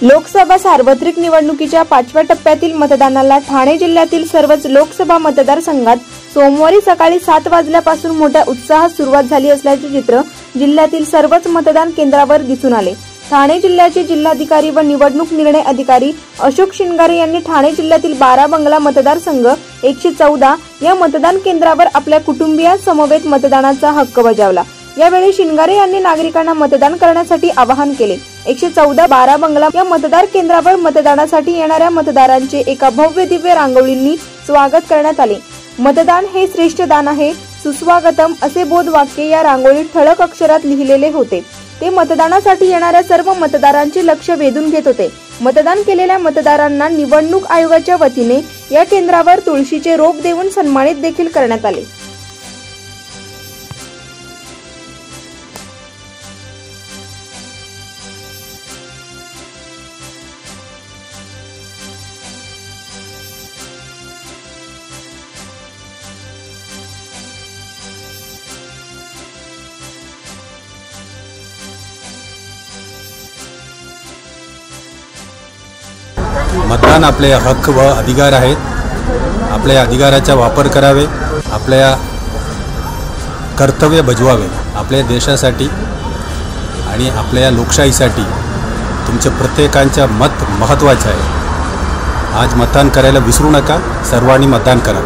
लोकसभा सार्वत्रिक निवडणुकीच्या 5व्या टप्प्यातील मतदानाला ठाणे जिल्ह्यातील सर्वच लोकसभा मतदारसंघात सोमवारी सकाळी 7 वाजल्यापासून मोठ्या उत्साहात सुरुवात झाली असल्याचे चित्र जिल्ह्यातील सर्वच मतदान केंद्रावर दिसून आले। ठाणे जिल्ह्याचे जिल्हाधिकारी व निवडणूक निर्णय अधिकारी अशोक शिंगारे यांनी ठाणे जिल्ह्यातील 12 बंगला मतदारसंघ 114 या मतदान केंद्रावर आपल्या कुटुंबियांसमवेत मतदानाचा हक्क बजावला। यावेळी शिंगारे यांनी नागरिकांना मतदान करण्यासाठी आवाहन केले। 114 12 बंगला या मतदार केंद्रावर मतदानासाठी येणाऱ्या मतदारांचे एका भव्य दिव्य रांगोळींनी स्वागत करण्यात आले। मतदान हे श्रेष्ठ दान आहे, सुस्वागतम असे बोधवाक्य या रांगोळीत ठळक अक्षरात लिहिलेले होते। ते मतदानासाठी येणाऱ्या सर्व मतदारांचे लक्ष वेधून घेत होते। मतदान केलेल्या मतदारांना निवडणूक आयोगाच्या वतीने या केंद्रावर तुळशीचे रोप देऊन सन्मानित देखील करण्यात आले। मतदान आपले हक्क व अधिकार आहेत। आपल्या अधिकाराचा वापर करावे, आपल्या कर्तव्य बजवावे। आपल्या देशासाठी आणि आपल्या लोकशाहीसाठी तुमचे प्रत्येकांचे मत महत्त्वाचे आहे। आज मतदान करायला विसरू नका, सर्वांनी मतदान करा।